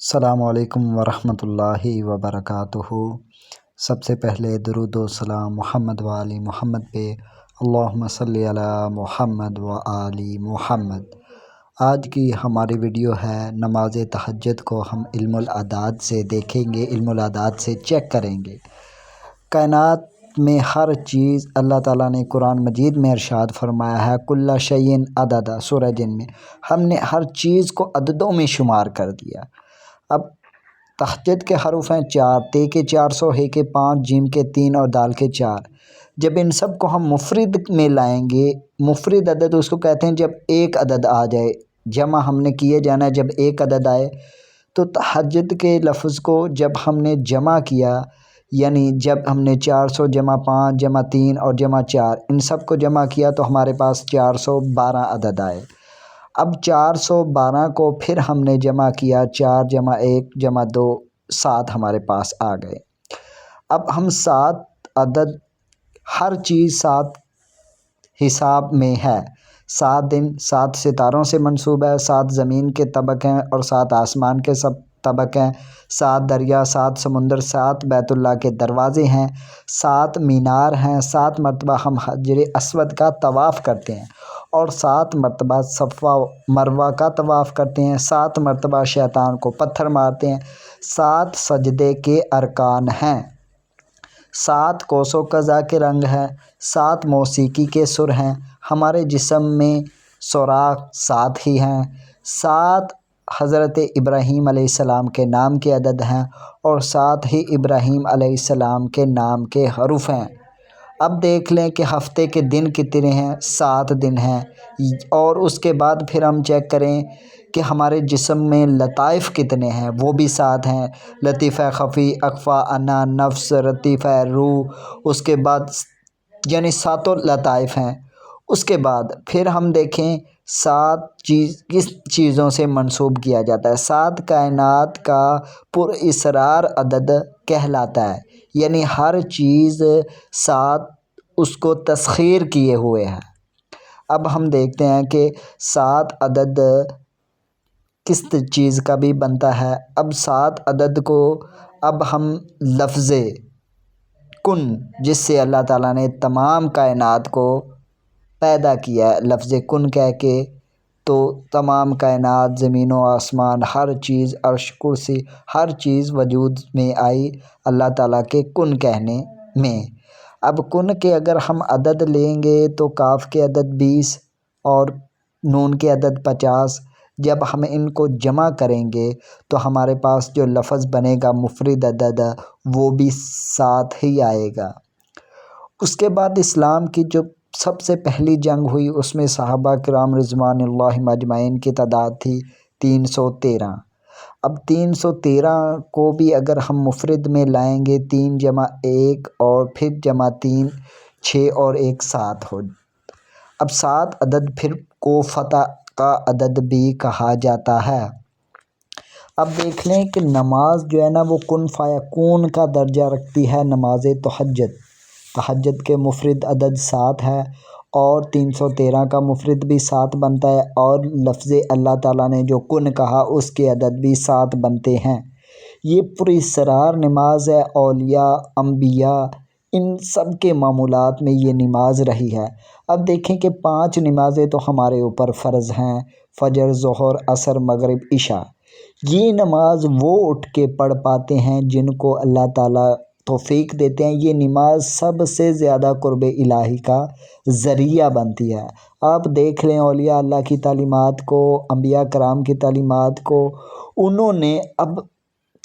السلام علیکم ورحمۃ اللہ وبرکاتہ۔ سب سے پہلے درود و سلام محمد و آل محمد پہ، اللہم صلی علی محمد و آل محمد۔ آج کی ہماری ویڈیو ہے نماز تہجد کو ہم علم الاعداد سے دیکھیں گے، علم الاعداد سے چیک کریں گے۔ کائنات میں ہر چیز اللہ تعالیٰ نے قرآن مجید میں ارشاد فرمایا ہے، کل شیء عددا، سورہ جن میں ہم نے ہر چیز کو عددوں میں شمار کر دیا۔ اب تہجد کے حروف ہیں 4، تے کے 400، ہے کے 5، جیم کے 3 اور دال کے 4۔ جب ان سب کو ہم مفرد میں لائیں گے، مفرد عدد اس کو کہتے ہیں جب ایک عدد آ جائے، جمع ہم نے کیے جانا ہے جب ایک عدد آئے۔ تو تہجد کے لفظ کو جب ہم نے جمع کیا، یعنی جب ہم نے 400 جمع 5 جمع 3 اور جمع 4 ان سب کو جمع کیا تو ہمارے پاس 412 عدد آئے۔ اب 412 کو پھر ہم نے جمع کیا، 4 جمع 1 جمع 2، 7 ہمارے پاس آ گئے۔ اب ہم 7 عدد، ہر چیز 7 حساب میں ہے۔ 7 دن 7 ستاروں سے منسوب ہے، 7 زمین کے طبق ہیں اور 7 آسمان کے سب طبق ہیں، 7 دریا، 7 سمندر، 7 بیت اللہ کے دروازے ہیں، 7 مینار ہیں، 7 مرتبہ ہم حجر اسود کا طواف کرتے ہیں اور 7 مرتبہ صفا و مروہ کا طواف کرتے ہیں، 7 مرتبہ شیطان کو پتھر مارتے ہیں، 7 سجدے کے ارکان ہیں، 7 کوس و قزح کے رنگ ہیں، 7 موسیقی کے سر ہیں، ہمارے جسم میں سوراخ 7 ہی ہیں، 7 حضرت ابراہیم علیہ السلام کے نام کے عدد ہیں اور 7 ہی ابراہیم علیہ السلام کے نام کے حروف ہیں۔ اب دیکھ لیں کہ ہفتے کے دن کتنے ہیں، 7 دن ہیں، اور اس کے بعد پھر ہم چیک کریں کہ ہمارے جسم میں لطائف کتنے ہیں، وہ بھی 7 ہیں، لطیفہ خفی، اخفا، انا، نفس، لطیفہ روح، اس کے بعد یعنی 7 لطائف ہیں۔ اس کے بعد پھر ہم دیکھیں 7 چیز کس چیزوں سے منسوب کیا جاتا ہے۔ 7 کائنات کا پر اسرار عدد کہلاتا ہے، یعنی ہر چیز 7 اس کو تسخیر کیے ہوئے ہے۔ اب ہم دیکھتے ہیں کہ 7 عدد کس چیز کا بھی بنتا ہے۔ اب 7 عدد کو اب ہم لفظ کن، جس سے اللہ تعالیٰ نے تمام کائنات کو پیدا کیا ہے، لفظ کن کہہ کے تو تمام کائنات، زمین و آسمان، ہر چیز، عرش، کرسی، ہر چیز وجود میں آئی اللہ تعالیٰ کے کن کہنے میں۔ اب کن کے اگر ہم عدد لیں گے تو کاف کے عدد 20 اور نون کے عدد 50، جب ہم ان کو جمع کریں گے تو ہمارے پاس جو لفظ بنے گا مفرد عدد، وہ بھی 7 ہی آئے گا۔ اس کے بعد اسلام کی جو سب سے پہلی جنگ ہوئی اس میں صحابہ کرام رضوان اللہ مجمعین کی تعداد تھی 313۔ اب 313 کو بھی اگر ہم مفرد میں لائیں گے، 3 جمع 1 اور پھر جمع 3، 6 اور 1 7 ہو۔ اب 7 عدد پھر کو فتح کا عدد بھی کہا جاتا ہے۔ اب دیکھ لیں کہ نماز جو ہے نا وہ کن فیکون کا درجہ رکھتی ہے، نماز تہجد۔ تہجد کے مفرد عدد 7 ہے اور 313 کا مفرد بھی 7 بنتا ہے، اور لفظ اللہ تعالیٰ نے جو کن کہا اس کے عدد بھی 7 بنتے ہیں۔ یہ پر اسرار نماز ہے، اولیاء، انبیاء، ان سب کے معمولات میں یہ نماز رہی ہے۔ اب دیکھیں کہ 5 نمازیں تو ہمارے اوپر فرض ہیں، فجر، ظہر، عصر، مغرب، عشاء۔ یہ نماز وہ اٹھ کے پڑھ پاتے ہیں جن کو اللہ تعالیٰ توفیق دیتے ہیں۔ یہ نماز سب سے زیادہ قرب الہی کا ذریعہ بنتی ہے۔ آپ دیکھ لیں اولیاء اللہ کی تعلیمات کو، انبیاء کرام کی تعلیمات کو، انہوں نے اب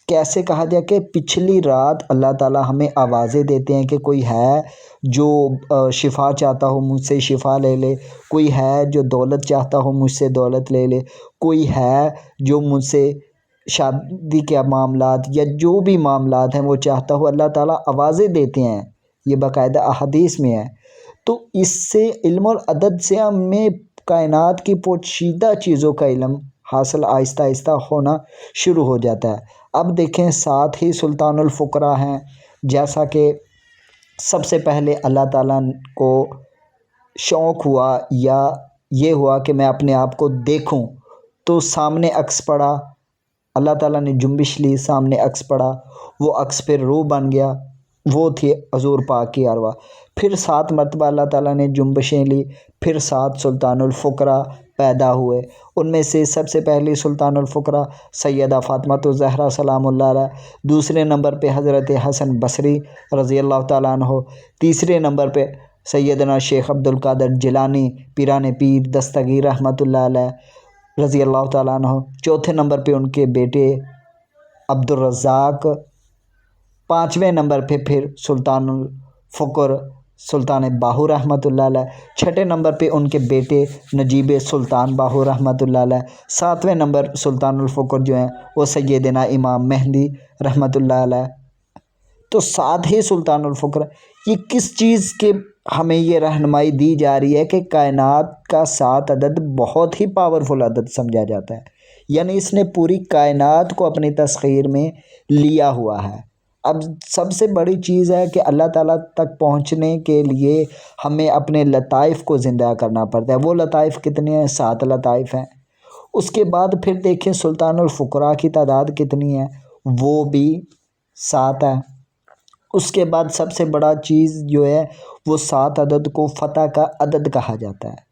کیسے کہا جائے کہ پچھلی رات اللہ تعالیٰ ہمیں آوازیں دیتے ہیں کہ کوئی ہے جو شفا چاہتا ہو مجھ سے شفا لے لے، کوئی ہے جو دولت چاہتا ہو مجھ سے دولت لے لے، کوئی ہے جو مجھ سے شادی کے معاملات یا جو بھی معاملات ہیں وہ چاہتا ہو، اللہ تعالیٰ آوازیں دیتے ہیں، یہ باقاعدہ احادیث میں ہے۔ تو اس سے علم العدد سے ہمیں کائنات کی پوشیدہ چیزوں کا علم حاصل آہستہ آہستہ ہونا شروع ہو جاتا ہے۔ اب دیکھیں 7 ہی سلطان الفقراء ہیں، جیسا کہ سب سے پہلے اللہ تعالیٰ کو شوق ہوا یا یہ ہوا کہ میں اپنے آپ کو دیکھوں تو سامنے عکس پڑا اللہ تعالیٰ نے جنبش لی، سامنے عکس پڑا، وہ عکس پھر روح بن گیا، وہ تھی حضور پاک کی ارواح۔ پھر 7 مرتبہ اللہ تعالیٰ نے جنبشیں لی، پھر 7 سلطان الفقراء پیدا ہوئے۔ ان میں سے سب سے پہلی سلطان الفقراء سیدہ فاطمہ الزہرا سلام اللہ علیہ، دوسرے نمبر پہ حضرت حسن بصری رضی اللہ تعالیٰ عنہ، تیسرے نمبر پہ سیدنا شیخ عبد القادر جیلانی پیران پیر دستگیر رحمۃ اللہ علیہ رضی اللہ تعالیٰ عنہ، چوتھے نمبر پہ ان کے بیٹے عبد الرزاق، پانچویں نمبر پہ پھر سلطان الفقر سلطان باہو رحمۃ اللہ علیہ، چھٹے نمبر پہ ان کے بیٹے نجیب سلطان باہو رحمۃ اللہ علیہ، ساتویں نمبر سلطان الفقر جو ہیں وہ سیدنا امام مہدی رحمۃ اللہ علیہ۔ تو 7 ہی سلطان الفقر، یہ کس چیز کے ہمیں یہ رہنمائی دی جا رہی ہے کہ کائنات کا 7 عدد بہت ہی پاورفل عدد سمجھا جاتا ہے، یعنی اس نے پوری کائنات کو اپنی تسخیر میں لیا ہوا ہے۔ اب سب سے بڑی چیز ہے کہ اللہ تعالیٰ تک پہنچنے کے لیے ہمیں اپنے لطائف کو زندہ کرنا پڑتا ہے۔ وہ لطائف کتنے ہیں؟ 7 لطائف ہیں۔ اس کے بعد پھر دیکھیں سلطان الفقراء کی تعداد کتنی ہے، وہ بھی 7 ہے۔ اس کے بعد سب سے بڑا چیز جو ہے وہ 7 عدد کو فتح کا عدد کہا جاتا ہے۔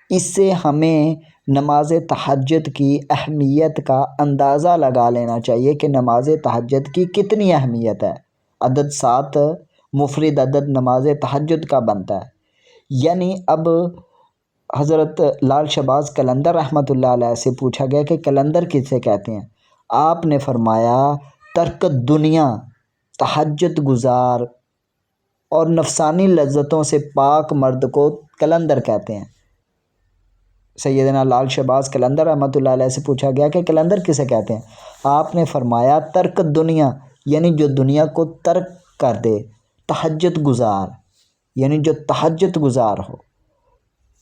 اس سے ہمیں نماز تہجد کی اہمیت کا اندازہ لگا لینا چاہیے کہ نماز تہجد کی کتنی اہمیت ہے۔ عدد 7 مفرد عدد نماز تہجد کا بنتا ہے۔ یعنی اب حضرت لال شہباز قلندر رحمۃ اللہ علیہ سے پوچھا گیا کہ قلندر کسے کہتے ہیں؟ آپ نے فرمایا ترک دنیا، تہجد گزار اور نفسانی لذتوں سے پاک مرد کو قلندر کہتے ہیں۔ سیدنا لال شہباز قلندر رحمۃ اللہ علیہ سے پوچھا گیا کہ قلندر کسے کہتے ہیں؟ آپ نے فرمایا ترک دنیا، یعنی جو دنیا کو ترک کر دے، تہجد گزار یعنی جو تہجد گزار ہو۔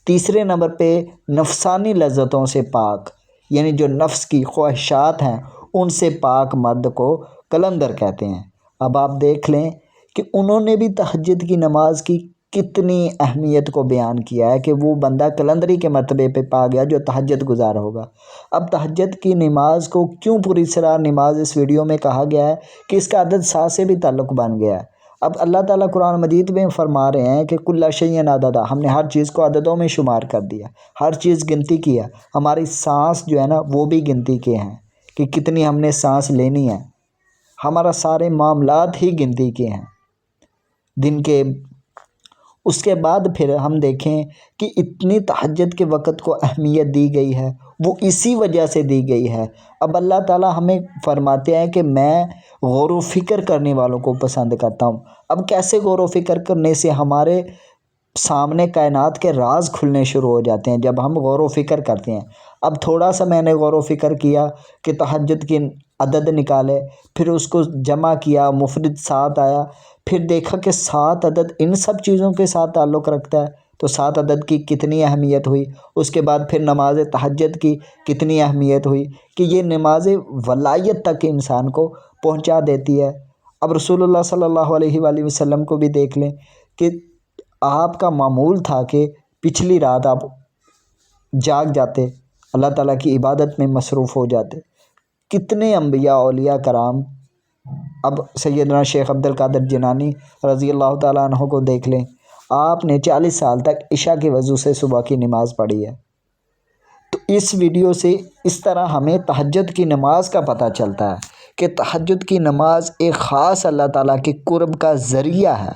تیسرے نمبر پہ نفسانی لذتوں سے پاک، یعنی جو نفس کی خواہشات ہیں ان سے پاک مرد کو قلندر کہتے ہیں۔ اب آپ دیکھ لیں کہ انہوں نے بھی تہجد کی نماز کی کتنی اہمیت کو بیان کیا ہے کہ وہ بندہ قلندری کے مرتبے پہ پا گیا جو تہجد گزار ہوگا۔ اب تہجد کی نماز کو کیوں پوری سرار نماز اس ویڈیو میں کہا گیا ہے کہ اس کا عدد 7 سے بھی تعلق بن گیا ہے۔ اب اللہ تعالیٰ قرآن مجید میں فرما رہے ہیں کہ کل شیء عددا، ہم نے ہر چیز کو عددوں میں شمار کر دیا، ہر چیز گنتی کی ہے۔ ہماری سانس جو ہے نا وہ بھی گنتی کے ہیں کہ کتنی ہم نے سانس لینی ہے، ہمارا سارے معاملات ہی گنتی کے ہیں دن کے۔ اس کے بعد پھر ہم دیکھیں کہ اتنی تہجد کے وقت کو اہمیت دی گئی ہے، وہ اسی وجہ سے دی گئی ہے۔ اب اللہ تعالیٰ ہمیں فرماتے ہیں کہ میں غور و فکر کرنے والوں کو پسند کرتا ہوں۔ اب کیسے غور و فکر کرنے سے ہمارے سامنے کائنات کے راز کھلنے شروع ہو جاتے ہیں جب ہم غور و فکر کرتے ہیں۔ اب تھوڑا سا میں نے غور و فکر کیا کہ تہجد کی عدد نکالے، پھر اس کو جمع کیا، مفرد 7 آیا، پھر دیکھا کہ 7 عدد ان سب چیزوں کے ساتھ تعلق رکھتا ہے، تو 7 عدد کی کتنی اہمیت ہوئی۔ اس کے بعد پھر نماز تہجد کی کتنی اہمیت ہوئی کہ یہ نماز ولایت تک انسان کو پہنچا دیتی ہے۔ اب رسول اللہ صلی اللہ علیہ وآلہ وسلم کو بھی دیکھ لیں کہ آپ کا معمول تھا کہ پچھلی رات آپ جاگ جاتے، اللہ تعالیٰ کی عبادت میں مصروف ہو جاتے۔ کتنے انبیاء اولیاء کرام، اب سیدنا شیخ عبد القادر جیلانی رضی اللہ تعالیٰ عنہ کو دیکھ لیں، آپ نے 40 سال تک عشاء کے وضو سے صبح کی نماز پڑھی ہے۔ تو اس ویڈیو سے اس طرح ہمیں تہجد کی نماز کا پتہ چلتا ہے کہ تہجد کی نماز ایک خاص اللہ تعالیٰ کے قرب کا ذریعہ ہے۔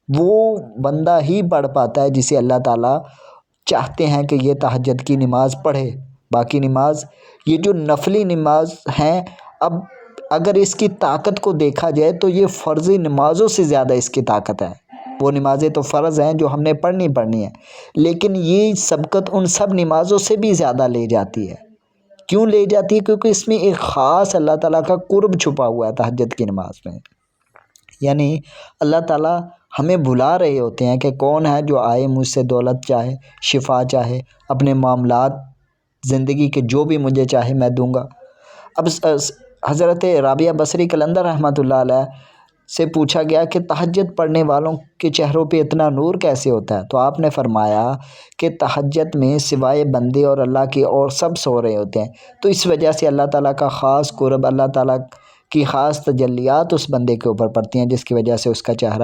وہ بندہ ہی پڑھ پاتا ہے جسے اللہ تعالیٰ چاہتے ہیں کہ یہ تہجد کی نماز پڑھے۔ باقی نماز، یہ جو نفلی نماز ہیں، اب اگر اس کی طاقت کو دیکھا جائے تو یہ فرضی نمازوں سے زیادہ اس کی طاقت ہے۔ وہ نمازیں تو فرض ہیں جو ہم نے پڑھنی ہے، لیکن یہ سبقت ان سب نمازوں سے بھی زیادہ لے جاتی ہے۔ کیوں لے جاتی ہے؟ کیونکہ اس میں ایک خاص اللہ تعالیٰ کا قرب چھپا ہوا ہے تہجد کی نماز میں۔ یعنی اللہ تعالیٰ ہمیں بلا رہے ہوتے ہیں کہ کون ہے جو آئے مجھ سے دولت چاہے، شفا چاہے، اپنے معاملات زندگی کے جو بھی مجھے چاہے میں دوں گا۔ اب حضرت رابعہ بصری قلندر رحمۃ اللہ علیہ سے پوچھا گیا کہ تہجد پڑھنے والوں کے چہروں پہ اتنا نور کیسے ہوتا ہے؟ تو آپ نے فرمایا کہ تہجد میں سوائے بندے اور اللہ کے اور سب سو رہے ہوتے ہیں، تو اس وجہ سے اللہ تعالیٰ کا خاص قرب، اللہ تعالیٰ کی خاص تجلیات اس بندے کے اوپر پڑتی ہیں، جس کی وجہ سے اس کا چہرہ